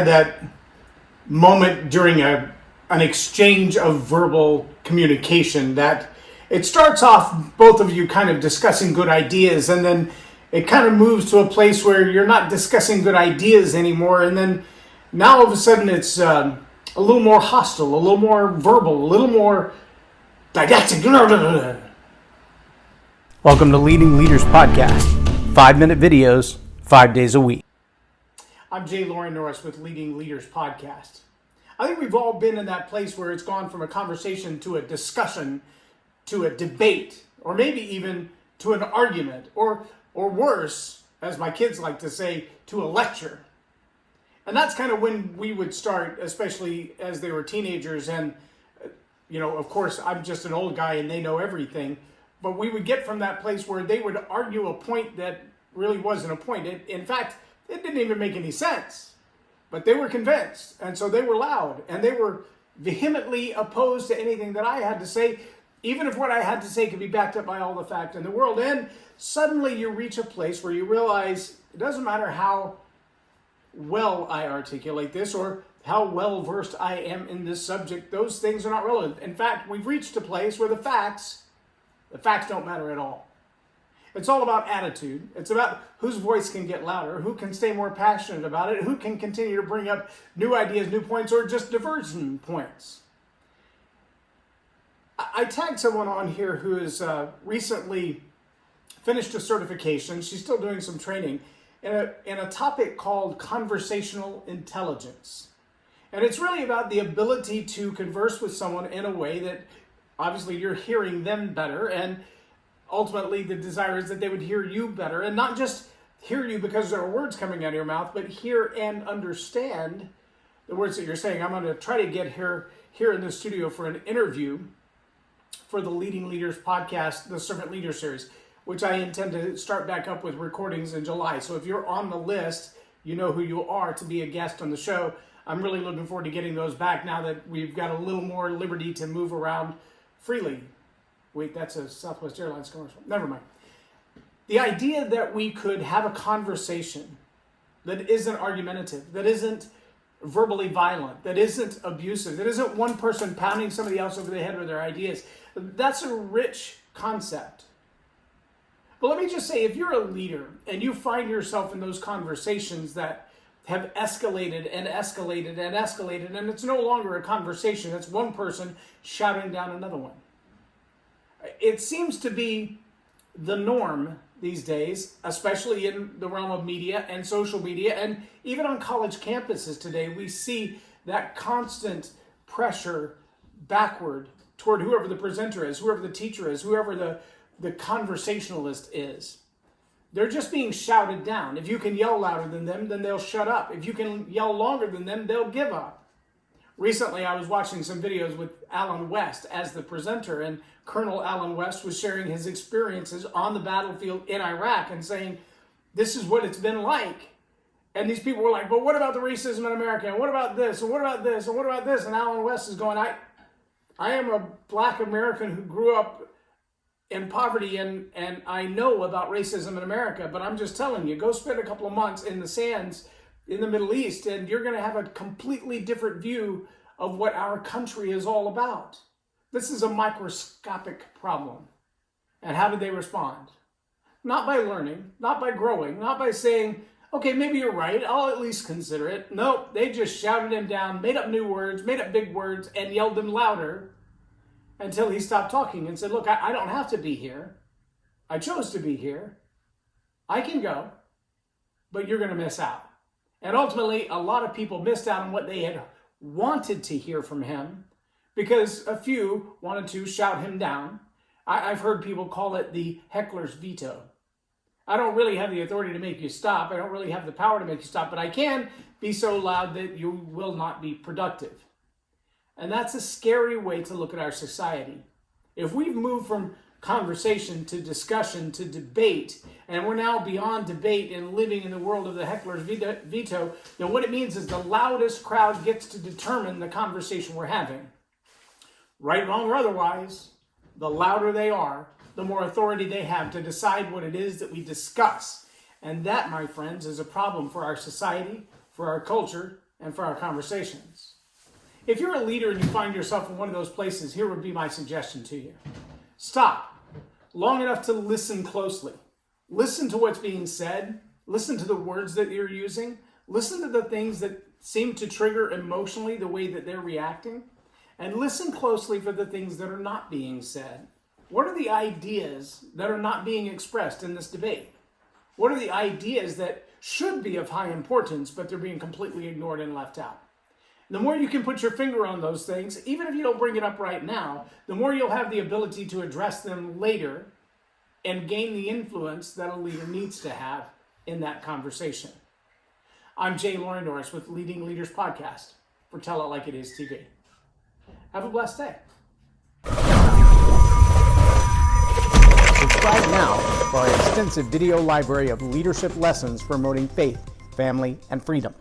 had that moment during an exchange of verbal communication that it starts off both of you kind of discussing good ideas, and then it kind of moves to a place where you're not discussing good ideas anymore, and then now all of a sudden it's a little more hostile, a little more verbal, a little more didactic. Welcome to Leading Leaders Podcast. 5-minute videos, 5 days a week. I'm Loren Norris with Leading Leaders Podcast. I think we've all been in that place where it's gone from a conversation to a discussion to a debate, or maybe even to an argument, or worse, as my kids like to say, to a lecture. And that's kind of when we would start, especially as they were teenagers. And, of course, I'm just an old guy and they know everything. But we would get from that place where they would argue a point that really wasn't a point. In fact, it didn't even make any sense. But they were convinced. And so they were loud. And they were vehemently opposed to anything that I had to say, even if what I had to say could be backed up by all the fact in the world. And suddenly you reach a place where you realize it doesn't matter how well I articulate this or how well versed I am in this subject. Those things are not relevant. In fact, we've reached a place where the facts don't matter at all. It's all about attitude. It's about whose voice can get louder, who can stay more passionate about it, who can continue to bring up new ideas, new points, or just diversion points. I tagged someone on here who has recently finished a certification. She's still doing some training in a topic called conversational intelligence. And it's really about the ability to converse with someone in a way that obviously you're hearing them better, and ultimately the desire is that they would hear you better, and not just hear you because there are words coming out of your mouth, but hear and understand the words that you're saying. I'm going to try to get here in the studio for an interview for the Leading Leaders Podcast, the Servant Leader Series, which I intend to start back up with recordings in July. So if you're on the list, you know who you are to be a guest on the show. I'm really looking forward to getting those back now that we've got a little more liberty to move around freely. Wait, that's a Southwest Airlines commercial. Never mind. The idea that we could have a conversation that isn't argumentative, that isn't verbally violent, that isn't abusive, that isn't one person pounding somebody else over the head with their ideas, that's a rich concept. But let me just say, if you're a leader and you find yourself in those conversations that have escalated and escalated and escalated, and it's no longer a conversation, it's one person shouting down another one. It seems to be the norm these days, especially in the realm of media and social media, and even on college campuses today, we see that constant pressure backward toward whoever the presenter is, whoever the teacher is, whoever the conversationalist is. They're just being shouted down. If you can yell louder than them, then they'll shut up. If you can yell longer than them, they'll give up. Recently, I was watching some videos with Alan West as the presenter, and Colonel Alan West was sharing his experiences on the battlefield in Iraq and saying, this is what it's been like. And these people were like, but what about the racism in America? And what about this? And what about this? And what about this? And Alan West is going, I am a black American who grew up in poverty, and I know about racism in America, but I'm just telling you, go spend a couple of months in the sands in the Middle East, and you're going to have a completely different view of what our country is all about. This is a microscopic problem. And how did they respond? Not by learning, not by growing, not by saying, okay, maybe you're right, I'll at least consider it. Nope, they just shouted him down, made up new words, made up big words, and yelled him louder until he stopped talking and said, look, I don't have to be here. I chose to be here. I can go, but you're going to miss out. And ultimately, a lot of people missed out on what they had wanted to hear from him because a few wanted to shout him down. I've heard people call it the heckler's veto. I don't really have the authority to make you stop. I don't really have the power to make you stop, but I can be so loud that you will not be productive. And that's a scary way to look at our society. If we've moved from conversation to discussion to debate, and we're now beyond debate and living in the world of the heckler's veto, then what it means is the loudest crowd gets to determine the conversation we're having. Right, wrong, or otherwise, the louder they are, the more authority they have to decide what it is that we discuss. And that, my friends, is a problem for our society, for our culture, and for our conversations. If you're a leader and you find yourself in one of those places, here would be my suggestion to you. Stop long enough to listen closely. Listen to what's being said. Listen to the words that you're using. Listen to the things that seem to trigger emotionally the way that they're reacting. And listen closely for the things that are not being said. What are the ideas that are not being expressed in this debate? What are the ideas that should be of high importance, but they're being completely ignored and left out? The more you can put your finger on those things, even if you don't bring it up right now, the more you'll have the ability to address them later and gain the influence that a leader needs to have in that conversation. I'm Loren Norris with Leading Leaders Podcast for Tell It Like It Is TV. Have a blessed day. Subscribe now for our extensive video library of leadership lessons promoting faith, family, and freedom.